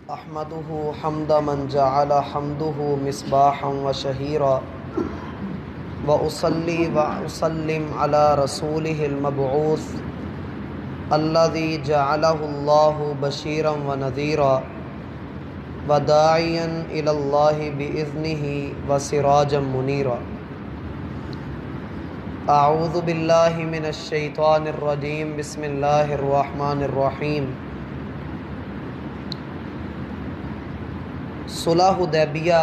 احمدہ حمد من جعل حمدہ مصباحا وشہیرا واصلی واسلم علی رسولہ المبعوث الذی جعلہ اللہ بشیرا ونذیرا وداعیا الی اللہ باذنہ وسراجا منیرا۔ اعوذ باللہ من الشیطان الرجیم، بسم اللہ الرحمن الرحیم۔ صلح حدیبیہ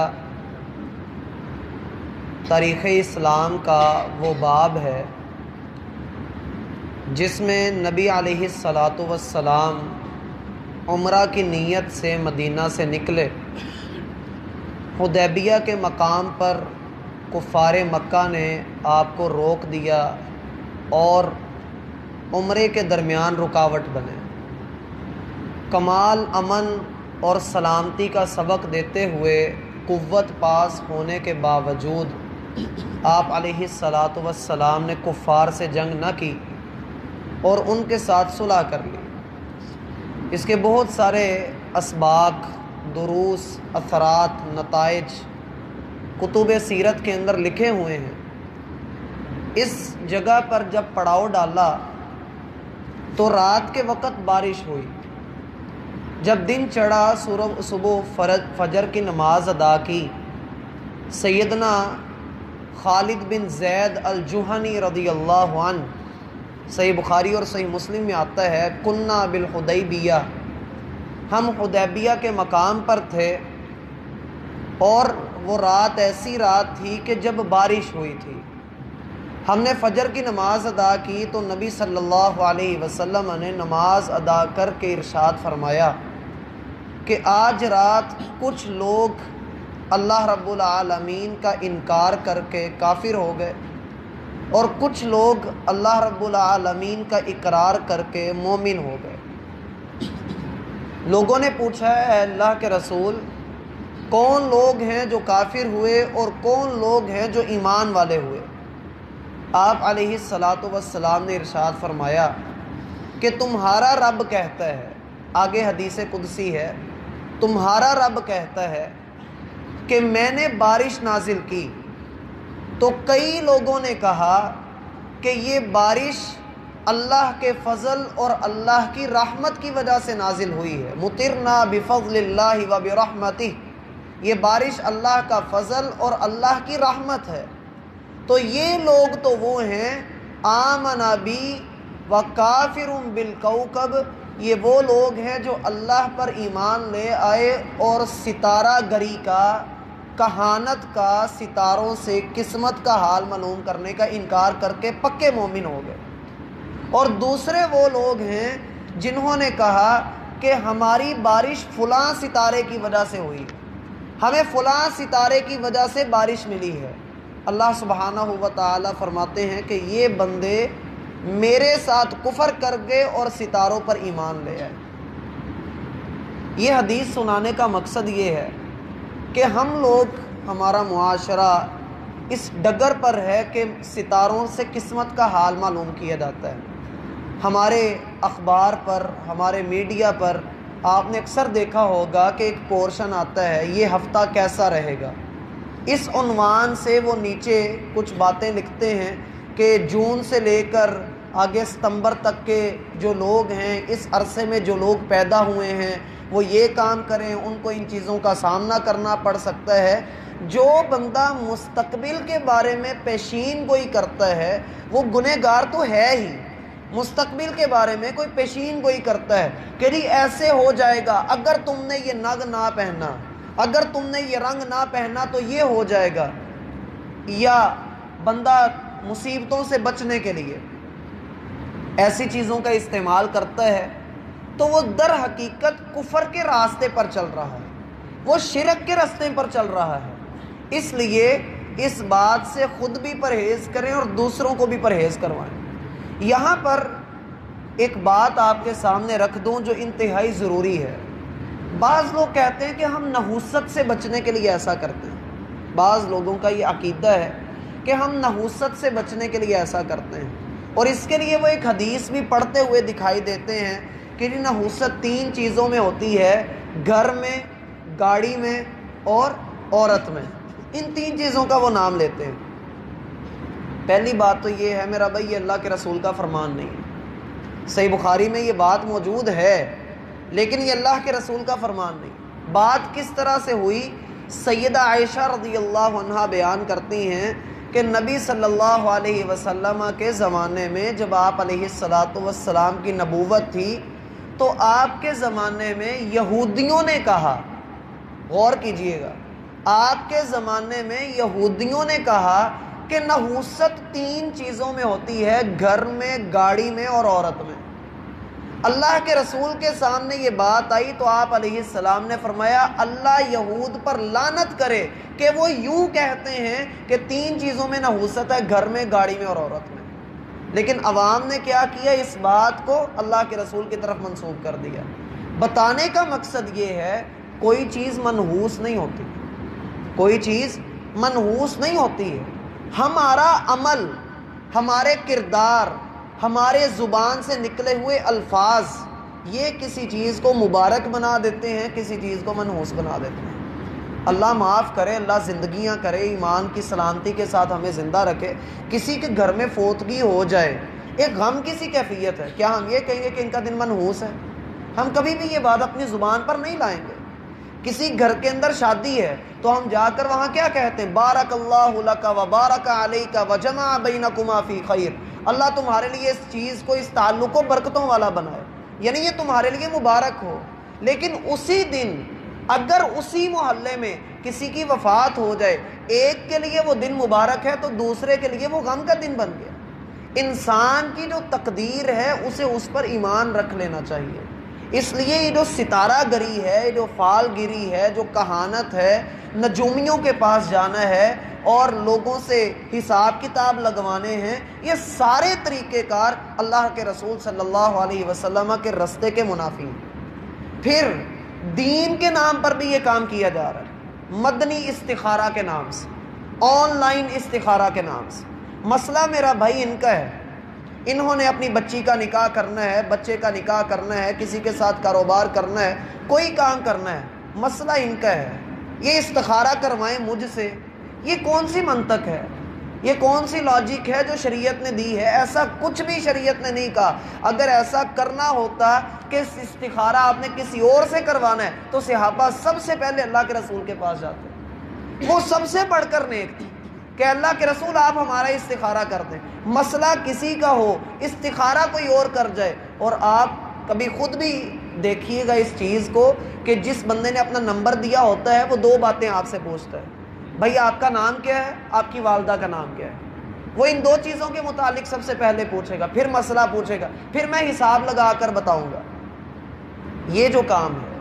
تاریخ اسلام کا وہ باب ہے جس میں نبی علیہ الصلاۃ والسلام عمرہ کی نیت سے مدینہ سے نکلے۔ حدیبیہ کے مقام پر کفار مکہ نے آپ کو روک دیا اور عمرے کے درمیان رکاوٹ بنے۔ کمال امن اور سلامتی کا سبق دیتے ہوئے قوت پاس ہونے کے باوجود آپ علیہ الصلاۃ والسلام نے کفار سے جنگ نہ کی اور ان کے ساتھ صلح کر لی۔ اس کے بہت سارے اسباق، دروس، اثرات، نتائج کتب سیرت کے اندر لکھے ہوئے ہیں۔ اس جگہ پر جب پڑاؤ ڈالا تو رات کے وقت بارش ہوئی۔ جب دن چڑھا، صبح فجر کی نماز ادا کی، سیدنا خالد بن زید الجہنی رضی اللہ عنہ، صحیح بخاری اور صحیح مسلم میں آتا ہے، کننا بالحدیبیہ، ہم حدیبیہ کے مقام پر تھے اور وہ رات ایسی رات تھی کہ جب بارش ہوئی تھی۔ ہم نے فجر کی نماز ادا کی تو نبی صلی اللہ علیہ وسلم نے نماز ادا کر کے ارشاد فرمایا کہ آج رات کچھ لوگ اللہ رب العالمین کا انکار کر کے کافر ہو گئے اور کچھ لوگ اللہ رب العالمین کا اقرار کر کے مومن ہو گئے۔ لوگوں نے پوچھا، اے اللہ کے رسول، کون لوگ ہیں جو کافر ہوئے اور کون لوگ ہیں جو ایمان والے ہوئے؟ آپ علیہ الصلاۃ والسلام نے ارشاد فرمایا کہ تمہارا رب کہتا ہے، آگے حدیث قدسی ہے، تمہارا رب کہتا ہے کہ میں نے بارش نازل کی تو کئی لوگوں نے کہا کہ یہ بارش اللہ کے فضل اور اللہ کی رحمت کی وجہ سے نازل ہوئی ہے۔ مطرنا بفضل اللہ و برحمتہ، یہ بارش اللہ کا فضل اور اللہ کی رحمت ہے۔ تو یہ لوگ تو وہ ہیں آمن بی و کافر بالکوکب، یہ وہ لوگ ہیں جو اللہ پر ایمان لے آئے اور ستارہ گری کا، کہانت کا، ستاروں سے قسمت کا حال معلوم کرنے کا انکار کر کے پکے مومن ہو گئے۔ اور دوسرے وہ لوگ ہیں جنہوں نے کہا کہ ہماری بارش فلاں ستارے کی وجہ سے ہوئی، ہمیں فلاں ستارے کی وجہ سے بارش ملی ہے۔ اللہ سبحانہ و تعالی فرماتے ہیں کہ یہ بندے میرے ساتھ کفر کر گئے اور ستاروں پر ایمان لے آئے۔ یہ حدیث سنانے کا مقصد یہ ہے کہ ہم لوگ، ہمارا معاشرہ اس ڈگر پر ہے کہ ستاروں سے قسمت کا حال معلوم کیا جاتا ہے۔ ہمارے اخبار پر، ہمارے میڈیا پر آپ نے اکثر دیکھا ہوگا کہ ایک پورشن آتا ہے، یہ ہفتہ کیسا رہے گا۔ اس عنوان سے وہ نیچے کچھ باتیں لکھتے ہیں کہ جون سے لے کر آگے ستمبر تک کے جو لوگ ہیں، اس عرصے میں جو لوگ پیدا ہوئے ہیں وہ یہ کام کریں، ان کو ان چیزوں کا سامنا کرنا پڑ سکتا ہے۔ جو بندہ مستقبل کے بارے میں پیشین گوئی کرتا ہے وہ گنہگار تو ہے ہی۔ مستقبل کے بارے میں کوئی پیشین گوئی کرتا ہے کہ جی ایسے ہو جائے گا، اگر تم نے یہ نگ نہ پہنا، اگر تم نے یہ رنگ نہ پہنا تو یہ ہو جائے گا، یا بندہ مصیبتوں سے بچنے کے لیے ایسی چیزوں کا استعمال کرتا ہے تو وہ در حقیقت کفر کے راستے پر چل رہا ہے، وہ شرک کے راستے پر چل رہا ہے۔ اس لیے اس بات سے خود بھی پرہیز کریں اور دوسروں کو بھی پرہیز کروائیں۔ یہاں پر ایک بات آپ کے سامنے رکھ دوں جو انتہائی ضروری ہے۔ بعض لوگ کہتے ہیں کہ ہم نحوست سے بچنے کے لیے ایسا کرتے ہیں، بعض لوگوں کا یہ عقیدہ ہے کہ ہم نحوست سے بچنے کے لیے ایسا کرتے ہیں، اور اس کے لیے وہ ایک حدیث بھی پڑھتے ہوئے دکھائی دیتے ہیں کہ نحوست 3 چیزوں میں ہوتی ہے، گھر میں، گاڑی میں اور عورت میں۔ ان 3 چیزوں کا وہ نام لیتے ہیں۔ پہلی بات تو یہ ہے میرا بھائی، یہ اللہ کے رسول کا فرمان نہیں ہے۔ صحیح بخاری میں یہ بات موجود ہے لیکن یہ اللہ کے رسول کا فرمان نہیں۔ بات کس طرح سے ہوئی؟ سیدہ عائشہ رضی اللہ عنہا بیان کرتی ہیں کہ نبی صلی اللہ علیہ وسلم کے زمانے میں جب آپ علیہ السلام کی نبوت تھی تو آپ کے زمانے میں یہودیوں نے کہا، غور کیجئے گا، آپ کے زمانے میں یہودیوں نے کہا کہ نحوست 3 چیزوں میں ہوتی ہے، گھر میں، گاڑی میں اور عورت میں۔ اللہ کے رسول کے سامنے یہ بات آئی تو آپ علیہ السلام نے فرمایا اللہ یہود پر لعنت کرے کہ وہ یوں کہتے ہیں کہ 3 چیزوں میں نحوست ہے، گھر میں، گاڑی میں اور عورت میں۔ لیکن عوام نے کیا کیا؟ اس بات کو اللہ کے رسول کی طرف منسوب کر دیا۔ بتانے کا مقصد یہ ہے کوئی چیز منحوس نہیں ہوتی، کوئی چیز منحوس نہیں ہوتی ہے۔ ہمارا عمل، ہمارے کردار، ہمارے زبان سے نکلے ہوئے الفاظ یہ کسی چیز کو مبارک بنا دیتے ہیں، کسی چیز کو منحوس بنا دیتے ہیں۔ اللہ معاف کرے، اللہ زندگیاں کرے، ایمان کی سلامتی کے ساتھ ہمیں زندہ رکھے۔ کسی کے گھر میں فوتگی ہو جائے، ایک غم کی سی کیفیت ہے، کیا ہم یہ کہیں گے کہ ان کا دن منحوس ہے؟ ہم کبھی بھی یہ بات اپنی زبان پر نہیں لائیں گے۔ کسی گھر کے اندر شادی ہے تو ہم جا کر وہاں کیا کہتے ہیں؟ بارک اللہ لک و بارک علیک و جمع بینکما فی خیر، اللہ تمہارے لیے اس چیز کو، اس تعلق کو برکتوں والا بنائے، یعنی یہ تمہارے لیے مبارک ہو۔ لیکن اسی دن اگر اسی محلے میں کسی کی وفات ہو جائے، ایک کے لیے وہ دن مبارک ہے تو دوسرے کے لیے وہ غم کا دن بن گیا۔ انسان کی جو تقدیر ہے اسے اس پر ایمان رکھ لینا چاہیے۔ اس لیے یہ جو ستارہ گری ہے، جو فال گری ہے، جو کہانت ہے، نجومیوں کے پاس جانا ہے اور لوگوں سے حساب کتاب لگوانے ہیں، یہ سارے طریقہ کار اللہ کے رسول صلی اللہ علیہ وسلم کے رستے کے منافی ہیں۔ پھر دین کے نام پر بھی یہ کام کیا جا رہا ہے، مدنی استخارہ کے نام سے، آن لائن استخارہ کے نام سے۔ مسئلہ میرا بھائی ان کا ہے، انہوں نے اپنی بچی کا نکاح کرنا ہے، بچے کا نکاح کرنا ہے، کسی کے ساتھ کاروبار کرنا ہے، کوئی کام کرنا ہے، مسئلہ ان کا ہے۔ یہ استخارہ کروائیں مجھ سے، یہ کون سی منطق ہے؟ یہ کون سی لاجک ہے جو شریعت نے دی ہے؟ ایسا کچھ بھی شریعت نے نہیں کہا۔ اگر ایسا کرنا ہوتا کہ استخارہ آپ نے کسی اور سے کروانا ہے تو صحابہ سب سے پہلے اللہ کے رسول کے پاس جاتے، وہ سب سے بڑھ کر نیک تھے کہ اللہ کے رسول آپ ہمارا استخارہ کر دیں۔ مسئلہ کسی کا ہو، استخارہ کوئی اور کر جائے، اور آپ کبھی خود بھی دیکھیے گا اس چیز کو کہ جس بندے نے اپنا نمبر دیا ہوتا ہے وہ 2 باتیں آپ سے پوچھتا ہے، بھائی آپ کا نام کیا ہے، آپ کی والدہ کا نام کیا ہے۔ وہ ان 2 چیزوں کے متعلق سب سے پہلے پوچھے گا، پھر مسئلہ پوچھے گا، پھر میں حساب لگا کر بتاؤں گا۔ یہ جو کام ہے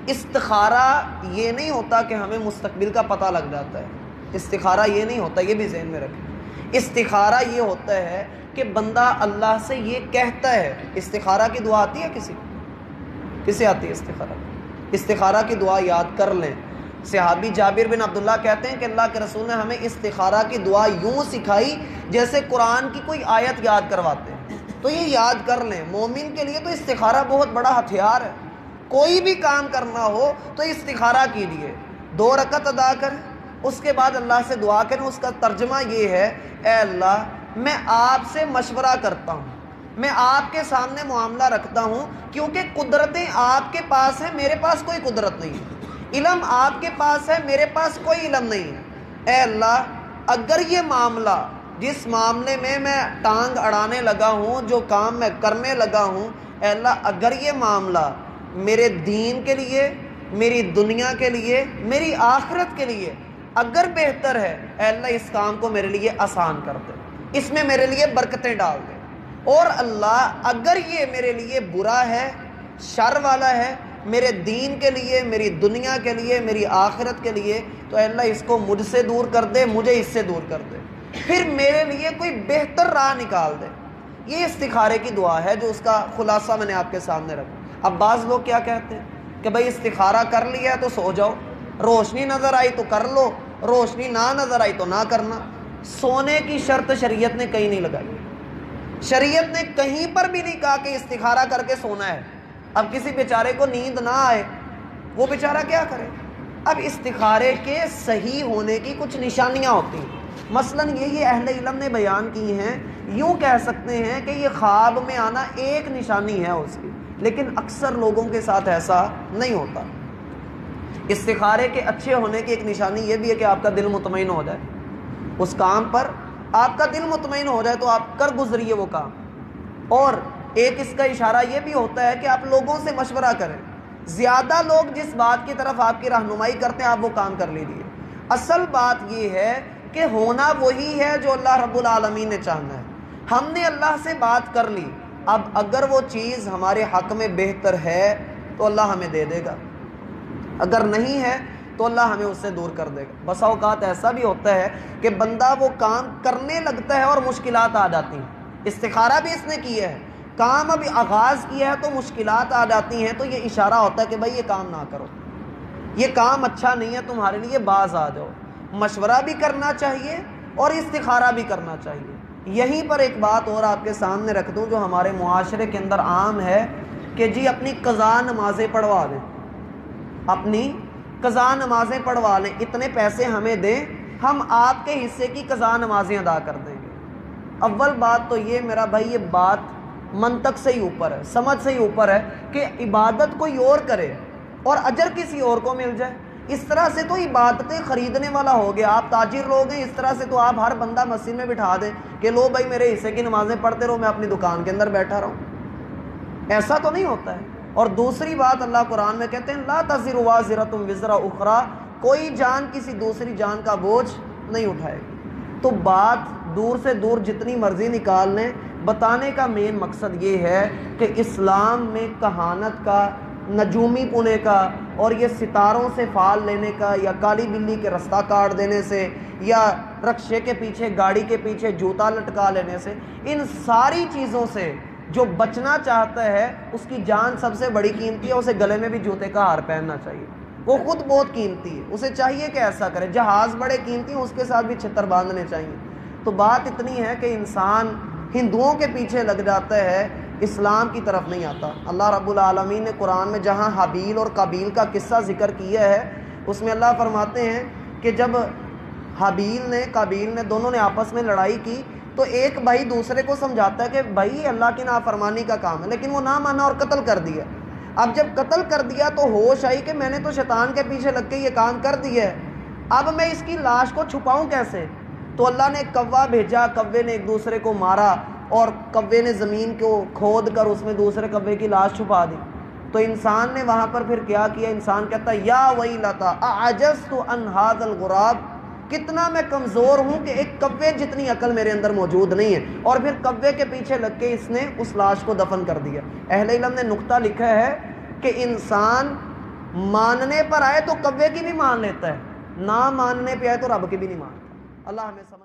استخارہ، یہ نہیں ہوتا کہ ہمیں مستقبل کا پتہ لگ جاتا ہے۔ استخارہ یہ نہیں ہوتا، یہ بھی ذہن میں رکھیں۔ استخارہ یہ ہوتا ہے کہ بندہ اللہ سے یہ کہتا ہے۔ استخارہ کی دعا آتی ہے کسی کو؟ کسے آتی ہے استخارہ؟ استخارہ کی دعا یاد کر لیں۔ صحابی جابر بن عبداللہ کہتے ہیں کہ اللہ کے رسول نے ہمیں استخارہ کی دعا یوں سکھائی جیسے قرآن کی کوئی آیت یاد کرواتے ہیں۔ تو یہ یاد کر لیں، مومن کے لیے تو استخارہ بہت بڑا ہتھیار ہے۔ کوئی بھی کام کرنا ہو تو استخارہ کیجیے، 2 رکعت ادا کریں، اس کے بعد اللہ سے دعا کریں۔ اس کا ترجمہ یہ ہے، اے اللہ میں آپ سے مشورہ کرتا ہوں، میں آپ کے سامنے معاملہ رکھتا ہوں، کیونکہ قدرتیں آپ کے پاس ہیں، میرے پاس کوئی قدرت نہیں ہے، علم آپ کے پاس ہے، میرے پاس کوئی علم نہیں ہے۔ اے اللہ اگر یہ معاملہ، جس معاملے میں میں ٹانگ اڑانے لگا ہوں، جو کام میں کرنے لگا ہوں، اے اللہ اگر یہ معاملہ میرے دین کے لیے، میری دنیا کے لیے، میری آخرت کے لیے اگر بہتر ہے، اے اللہ اس کام کو میرے لیے آسان کر دے، اس میں میرے لیے برکتیں ڈال دے۔ اور اللہ اگر یہ میرے لیے برا ہے، شر والا ہے، میرے دین کے لیے، میری دنیا کے لیے، میری آخرت کے لیے، تو اے اللہ اس کو مجھ سے دور کر دے، مجھے اس سے دور کر دے، پھر میرے لیے کوئی بہتر راہ نکال دے۔ یہ استخارے کی دعا ہے جو اس کا خلاصہ میں نے آپ کے سامنے رکھا۔ اب بعض لوگ کیا کہتے ہیں کہ بھائی استخارہ کر لیا تو سو جاؤ، روشنی نظر آئی تو کر لو، روشنی نہ نظر آئی تو نہ کرنا۔ سونے کی شرط شریعت نے کہیں نہیں لگائی، شریعت نے کہیں پر بھی نہیں کہا کہ استخارہ کر کے سونا ہے۔ اب کسی بیچارے کو نیند نہ آئے، وہ بیچارہ کیا کرے؟ اب استخارے کے صحیح ہونے کی کچھ نشانیاں ہوتی ہیں، مثلا یہ اہل علم نے بیان کی ہیں، یوں کہہ سکتے ہیں کہ یہ خواب میں آنا ایک نشانی ہے اس کی، لیکن اکثر لوگوں کے ساتھ ایسا نہیں ہوتا۔ استخارے کے اچھے ہونے کی ایک نشانی یہ بھی ہے کہ آپ کا دل مطمئن ہو جائے، اس کام پر آپ کا دل مطمئن ہو جائے تو آپ کر گزریے وہ کام۔ اور ایک اس کا اشارہ یہ بھی ہوتا ہے کہ آپ لوگوں سے مشورہ کریں، زیادہ لوگ جس بات کی طرف آپ کی رہنمائی کرتے ہیں آپ وہ کام کر لیجیے۔ اصل بات یہ ہے کہ ہونا وہی ہے جو اللہ رب العالمین نے چاہنا ہے۔ ہم نے اللہ سے بات کر لی، اب اگر وہ چیز ہمارے حق میں بہتر ہے تو اللہ ہمیں دے دے گا، اگر نہیں ہے تو اللہ ہمیں اس سے دور کر دے گا۔ بسا اوقات ایسا بھی ہوتا ہے کہ بندہ وہ کام کرنے لگتا ہے اور مشکلات آ جاتی ہیں، استخارہ بھی اس نے کیا ہے، کام ابھی آغاز کیا ہے تو مشکلات آ جاتی ہیں، تو یہ اشارہ ہوتا ہے کہ بھائی یہ کام نہ کرو، یہ کام اچھا نہیں ہے تمہارے لیے، باز آ جاؤ۔ مشورہ بھی کرنا چاہیے اور استخارہ بھی کرنا چاہیے۔ یہیں پر ایک بات اور آپ کے سامنے رکھ دوں جو ہمارے معاشرے کے اندر عام ہے کہ جی اپنی قضا نمازیں پڑھوا دیں، اپنی قضا نمازیں پڑھوا لیں، اتنے پیسے ہمیں دیں، ہم آپ کے حصے کی قضا نمازیں ادا کر دیں گے۔ اول بات تو یہ میرا بھائی، یہ بات منطق سے ہی اوپر ہے، سمجھ سے ہی اوپر ہے کہ عبادت کوئی اور کرے اور اجر کسی اور کو مل جائے۔ اس طرح سے تو عبادتیں خریدنے والا ہو گیا، آپ تاجر لوگ ہیں، اس طرح سے تو آپ ہر بندہ مسجد میں بٹھا دیں کہ لو بھائی میرے حصے کی نمازیں پڑھتے رہو، میں اپنی دکان کے اندر بیٹھا رہوں، ایسا تو نہیں ہوتا ہے۔ اور دوسری بات اللہ قرآن میں کہتے ہیں لا تزر وازرۃ وزر اخری، کوئی جان کسی دوسری جان کا بوجھ نہیں اٹھائے گی۔ تو بات دور سے دور جتنی مرضی نکال لیں، بتانے کا مین مقصد یہ ہے کہ اسلام میں کہانت کا، نجومی پونے کا اور یہ ستاروں سے فال لینے کا یا کالی بلی کے رستہ کاٹ دینے سے یا رکشے کے پیچھے، گاڑی کے پیچھے جوتا لٹکا لینے سے، ان ساری چیزوں سے جو بچنا چاہتا ہے اس کی جان سب سے بڑی قیمتی ہے، اسے گلے میں بھی جوتے کا ہار پہننا چاہیے، وہ خود بہت قیمتی ہے، اسے چاہیے کہ ایسا کرے۔ جہاز بڑے قیمتی ہیں، اس کے ساتھ بھی چھتر باندھنے چاہیے۔ تو بات اتنی ہے کہ انسان ہندوؤں کے پیچھے لگ جاتا ہے، اسلام کی طرف نہیں آتا۔ اللہ رب العالمین نے قرآن میں جہاں حابیل اور قابیل کا قصہ ذکر کیا ہے، اس میں اللہ فرماتے ہیں کہ جب حابیل نے، قابیل نے، دونوں نے آپس میں لڑائی کی تو ایک بھائی دوسرے کو سمجھاتا ہے کہ بھائی یہ اللہ کی نافرمانی کا کام ہے، لیکن وہ نہ مانا اور قتل کر دیا۔ اب جب قتل کر دیا تو ہوش آئی کہ میں نے تو شیطان کے پیچھے لگ کے یہ کام کر دیا ہے، اب میں اس کی لاش کو چھپاؤں کیسے؟ تو اللہ نے کوا بھیجا، کوے نے ایک دوسرے کو مارا اور کوے نے زمین کو کھود کر اس میں دوسرے کوے کی لاش چھپا دی۔ تو انسان نے وہاں پر پھر کیا کیا؟ انسان کہتا ہے یا ویلتا اعجزت عن ھذا الغراب، کتنا میں کمزور ہوں کہ ایک کوے جتنی عقل میرے اندر موجود نہیں ہے، اور پھر کوے کے پیچھے لگ کے اس نے اس لاش کو دفن کر دیا۔ اہل علم نے نقطہ لکھا ہے کہ انسان ماننے پر آئے تو کوے کی بھی مان لیتا ہے، نہ ماننے پہ آئے تو رب کی بھی نہیں مانتا۔ اللہ ہمیں سمجھ